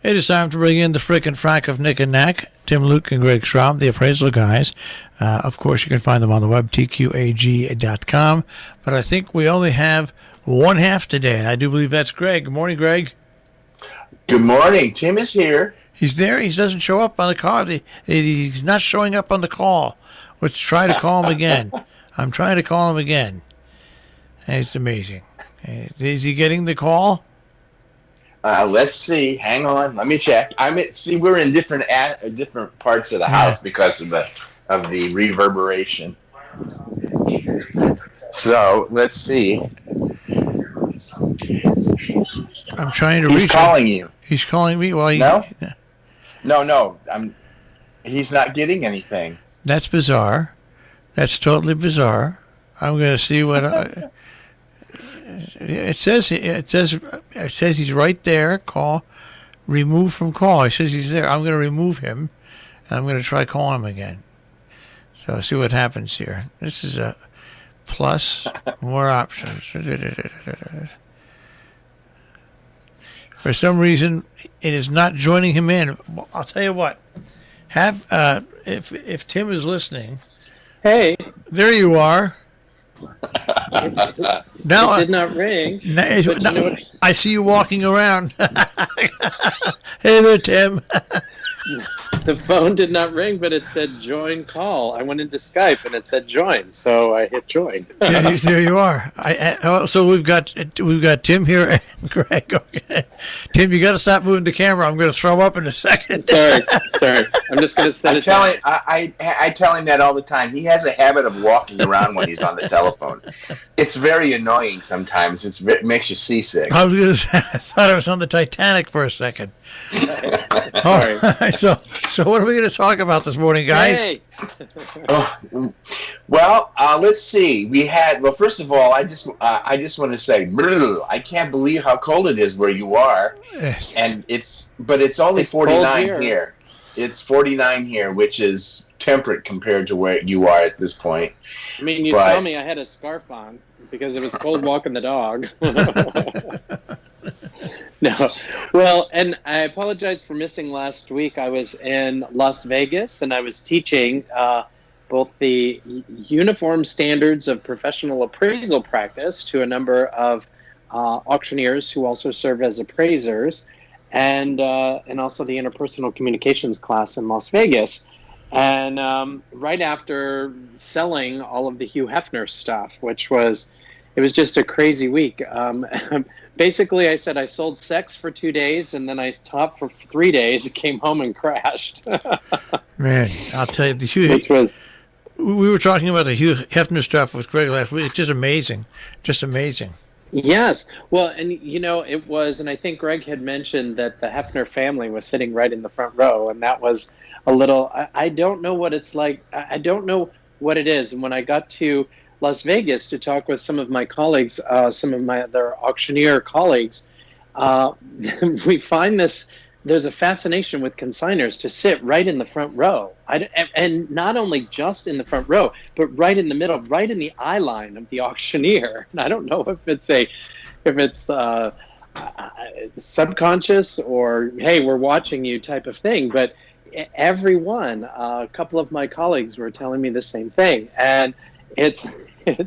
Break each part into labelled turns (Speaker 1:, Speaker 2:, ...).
Speaker 1: It is time to bring in the frickin' frack of Nick and Nack, Tim Luke and Greg Schraub, the appraisal guys. Of course, you can find them on the web, tqag.com. But I think we only have one half today, and I do believe that's Greg. Good morning, Greg.
Speaker 2: Good morning. Tim is here.
Speaker 1: He's there. He doesn't show up on the call. He's not showing up on the call. Let's try to call him again. I'm trying to call him again. It's amazing. Is he getting the call?
Speaker 2: Let's see. Hang on. Let me check. We're in different parts of the house because of the reverberation. So let's see.
Speaker 1: I'm trying to
Speaker 2: reach him. He's calling you.
Speaker 1: He's calling me while
Speaker 2: No. He's not getting anything.
Speaker 1: That's bizarre. That's totally bizarre. I'm going to see what. It says he's right there. Call, remove from call. It says he's there. I'm going to remove him, and I'm going to try calling him again. So see what happens here. This is a plus, more options. For some reason, it is not joining him in. I'll tell you what. If Tim is listening.
Speaker 3: Hey,
Speaker 1: there you are.
Speaker 3: Now it did not ring.
Speaker 1: I see you walking around. Hey there, Tim.
Speaker 3: The phone did not ring, but it said join call. I went into Skype and it said join, so I hit join.
Speaker 1: There you are. So we've got Tim here and Greg. Okay. Tim, you got to stop moving the camera. I'm going to throw up in a second.
Speaker 3: Sorry. I'm just going to set it down.
Speaker 2: I tell him that all the time. He has a habit of walking around when he's on the telephone. It's very annoying sometimes. It makes you seasick.
Speaker 1: I thought I was on the Titanic for a second.
Speaker 3: Sorry.
Speaker 1: So what are we going to talk about this morning, guys?
Speaker 3: Hey.
Speaker 2: Let's see. First of all, I just want to say, I can't believe how cold it is where you are, and it's only 49 here. It's 49 here, which is temperate compared to where you are at this point.
Speaker 3: I mean, you saw me. I had a scarf on because it was cold walking the dog. No. Well, and I apologize for missing last week. I was in Las Vegas, and I was teaching both the uniform standards of professional appraisal practice to a number of auctioneers who also serve as appraisers, and also the interpersonal communications class in Las Vegas. And right after selling all of the Hugh Hefner stuff, it was just a crazy week. Basically, I said I sold sex for 2 days, and then I taught for 3 days. Came home and crashed.
Speaker 1: Man, I'll tell you, we were talking about the Hugh Hefner stuff with Greg last week. It's just amazing.
Speaker 3: Yes. Well, and it was, and I think Greg had mentioned that the Hefner family was sitting right in the front row, and that was a little, I don't know what it's like. I don't know what it is. And when I got to Las Vegas to talk with some of my colleagues, some of my other auctioneer colleagues, we find there's a fascination with consigners to sit right in the front row. And not only just in the front row, but right in the middle, right in the eye line of the auctioneer. And I don't know if it's subconscious or, hey, we're watching you type of thing, but everyone, a couple of my colleagues were telling me the same thing. And I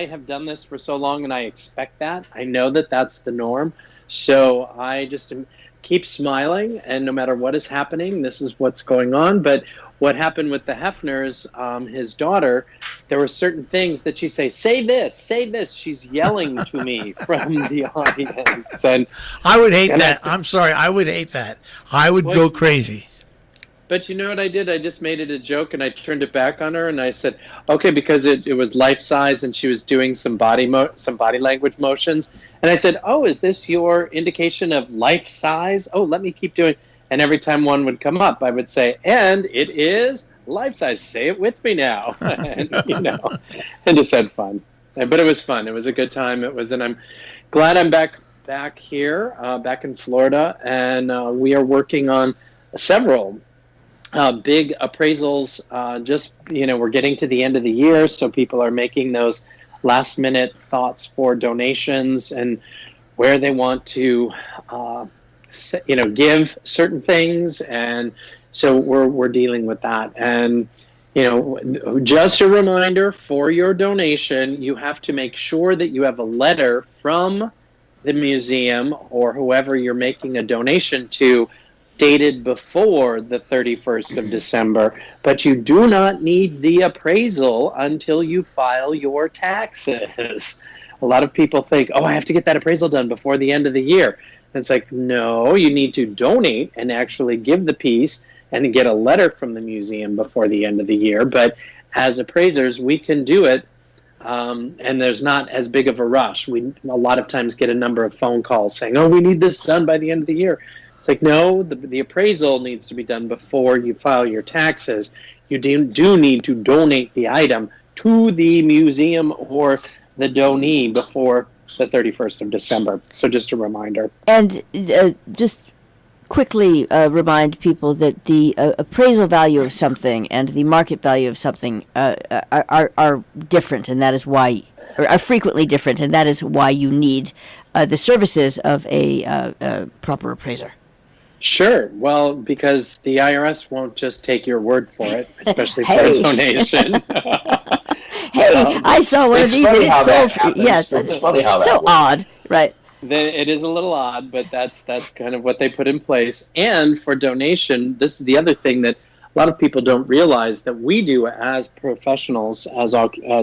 Speaker 3: have done this for so long, and I expect that. I know that that's the norm. So I just keep smiling, and no matter what is happening, this is what's going on. But what happened with the Hefners, his daughter, there were certain things that she say this. She's yelling to me from the audience. And
Speaker 1: I would hate that. I'm sorry. I would hate that. I would go crazy.
Speaker 3: But you know what I did? I just made it a joke, and I turned it back on her, and I said, okay, because it was life size, and she was doing some body language motions. And I said, oh, is this your indication of life size? Oh, let me keep doing. And every time one would come up, I would say, and it is life size. Say it with me now. And just had fun. But it was fun. It was a good time. And I'm glad I'm back here, back in Florida, and we are working on several big appraisals. We're getting to the end of the year, so people are making those last minute thoughts for donations, and where they want to, give certain things, and so we're dealing with that. And just a reminder for your donation, you have to make sure that you have a letter from the museum or whoever you're making a donation to, dated before the 31st of December, but you do not need the appraisal until you file your taxes. A lot of people think, I have to get that appraisal done before the end of the year. And it's like, no, you need to donate and actually give the piece and get a letter from the museum before the end of the year. But as appraisers, we can do it, and there's not as big of a rush. We a lot of times get a number of phone calls saying, we need this done by the end of the year. It's like, no, the appraisal needs to be done before you file your taxes. You do need to donate the item to the museum or the donee before the 31st of December. So just a reminder.
Speaker 4: And just quickly remind people that the appraisal value of something and the market value of something are different, and that is why, or are frequently different, and that is why you need the services of a proper appraiser.
Speaker 3: Sure. Well, because the IRS won't just take your word for it, especially for a donation.
Speaker 4: I saw one of these and it's so yes,
Speaker 2: it's funny how that
Speaker 4: so
Speaker 2: works.
Speaker 4: Odd, right?
Speaker 3: It is a little odd, but that's kind of what they put in place. And for donation, this is the other thing that a lot of people don't realize that we do as professionals, as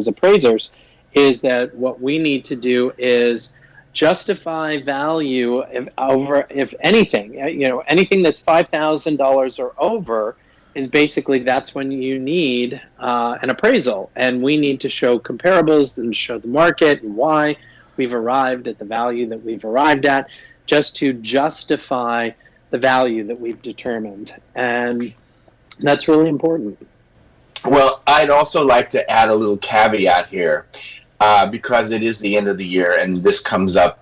Speaker 3: appraisers, is that what we need to do is justify value if anything, anything that's $5,000 or over is basically, that's when you need an appraisal, and we need to show comparables and show the market and why we've arrived at the value that we've arrived at, just to justify the value that we've determined. And that's really important.
Speaker 2: Well, I'd also like to add a little caveat here, because it is the end of the year, and this comes up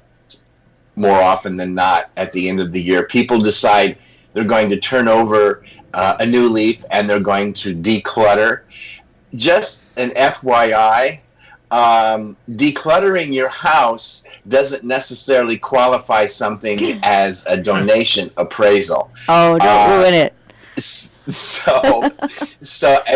Speaker 2: more often than not at the end of the year. People decide they're going to turn over a new leaf and they're going to declutter. Just an FYI, decluttering your house doesn't necessarily qualify something as a donation appraisal.
Speaker 4: Oh, don't ruin it.
Speaker 2: So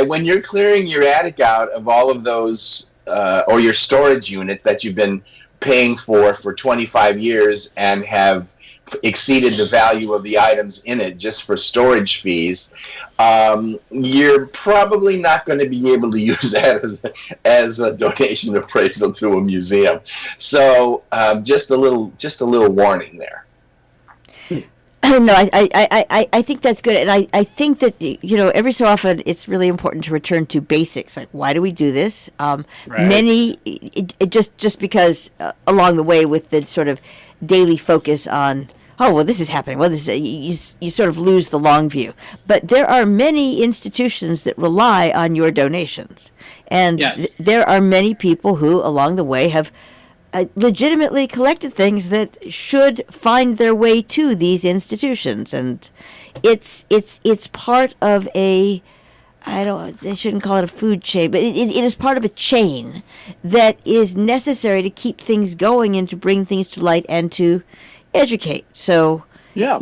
Speaker 2: when you're clearing your attic out of all of those, or your storage unit that you've been paying for 25 years and have exceeded the value of the items in it just for storage fees, you're probably not going to be able to use that as a donation appraisal to a museum. So just a little warning there.
Speaker 4: No, I think that's good, and I think that every so often it's really important to return to basics. Like, why do we do this?
Speaker 3: Right.
Speaker 4: Many just because along the way with the sort of daily focus on, this is happening. Well, this is, you sort of lose the long view. But there are many institutions that rely on your donations, and
Speaker 3: yes.
Speaker 4: There are many people who along the way have legitimately collected things that should find their way to these institutions, and it's part of I shouldn't call it a food chain, but it is part of a chain that is necessary to keep things going and to bring things to light and to educate. So
Speaker 3: yeah.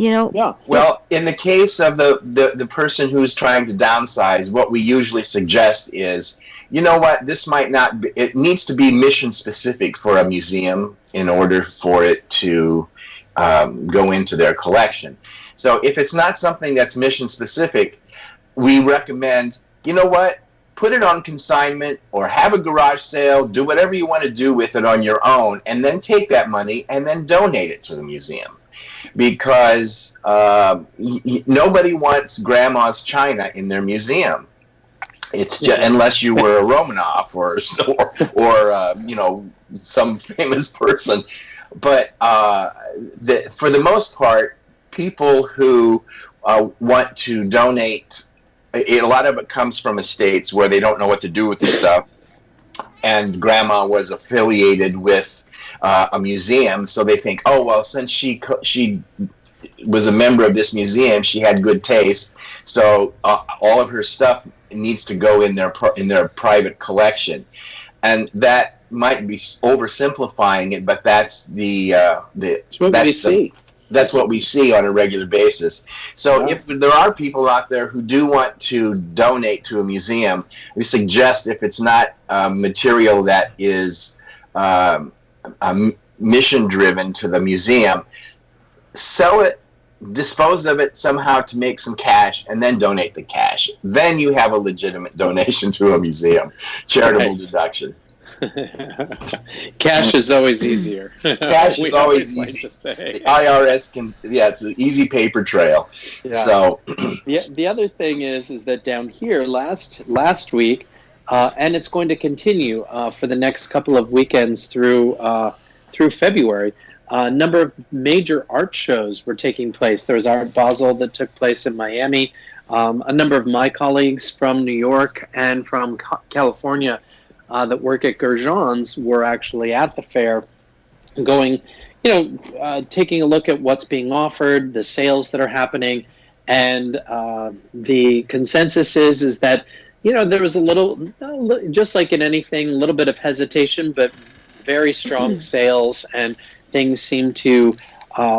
Speaker 2: Well, in the case of the person who's trying to downsize, what we usually suggest is, this might not be, it needs to be mission specific for a museum in order for it to go into their collection. So if it's not something that's mission specific, we recommend, put it on consignment or have a garage sale, do whatever you want to do with it on your own, and then take that money and then donate it to the museum. Because nobody wants grandma's china in their museum. It's just, unless you were a Romanoff or some famous person. But for the most part, people who want to donate, a lot of it comes from estates where they don't know what to do with the stuff. And grandma was affiliated with a museum, so they think, since she was a member of this museum, she had good taste, so all of her stuff needs to go in their private collection, and that might be oversimplifying it, but that's that's what we see on a regular basis. So if there are people out there who do want to donate to a museum, we suggest, if it's not material that is mission driven to the museum, sell it, dispose of it somehow to make some cash, and then donate the cash. Then you have a legitimate donation to a museum. Charitable deduction.
Speaker 3: Cash is always easier.
Speaker 2: Cash is always easy. The IRS can, it's an easy paper trail. Yeah. So
Speaker 3: the other thing is that down here last week, and it's going to continue for the next couple of weekends through February. A number of major art shows were taking place. There was Art Basel that took place in Miami. A number of my colleagues from New York and from California that work at Gerjon's were actually at the fair, going, taking a look at what's being offered, the sales that are happening, and the consensus is that, there was a little, just like in anything, a little bit of hesitation, but very strong sales, and things seem to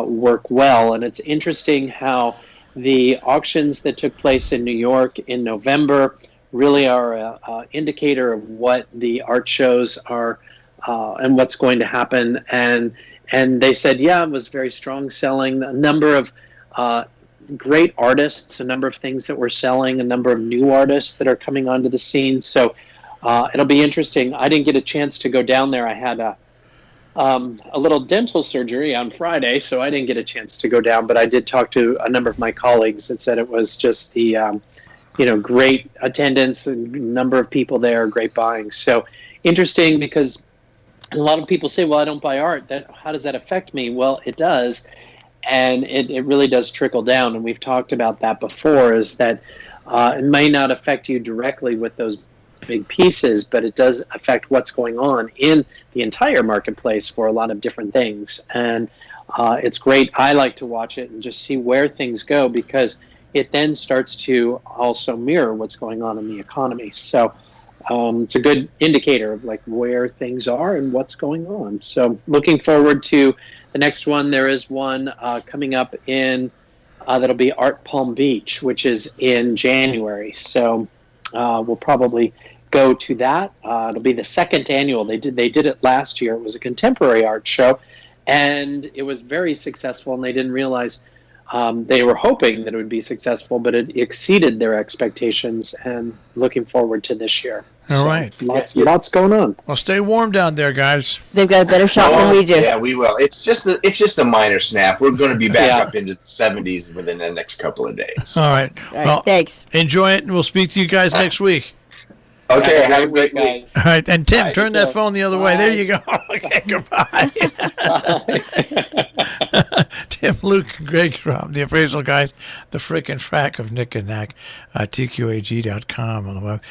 Speaker 3: work well. And it's interesting how the auctions that took place in New York in November really are an indicator of what the art shows are and what's going to happen. And they said, it was very strong selling. A number of great artists, a number of things that we're selling, a number of new artists that are coming onto the scene. So it'll be interesting. I didn't get a chance to go down there. I had a little dental surgery on Friday, so I didn't get a chance to go down, but I did talk to a number of my colleagues that said it was just the, great attendance, and number of people there, great buying. So interesting, because a lot of people say, well, I don't buy art. How does that affect me? Well, it does. And it really does trickle down. And we've talked about that before, is that it may not affect you directly with those big pieces, but it does affect what's going on in the entire marketplace for a lot of different things. And it's great. I like to watch it and just see where things go, because it then starts to also mirror what's going on in the economy. So it's a good indicator of where things are and what's going on. So looking forward to the next one. There is one coming up in that'll be Art Palm Beach, which is in January. So we'll probably go to that. It'll be the second annual. They did it last year. It was a contemporary art show, and it was very successful. And they didn't realize they were hoping that it would be successful, but it exceeded their expectations. And looking forward to this year.
Speaker 1: All right,
Speaker 3: lots going on.
Speaker 1: Well, stay warm down there, guys.
Speaker 4: They've got a better shot than we do.
Speaker 2: Yeah, we will. It's just a minor snap. We're going to be back up into the 70s within the next couple of days.
Speaker 1: All right. Well,
Speaker 4: thanks.
Speaker 1: Enjoy it, and we'll speak to you guys next week.
Speaker 2: Okay, have a great week.
Speaker 1: All right, and Tim, turn that phone the other way. There you go. Okay, goodbye. Tim, Luke, Greg from the Appraisal Guys, the frickin' frack of Nick and Knack, TQAG.com on the web.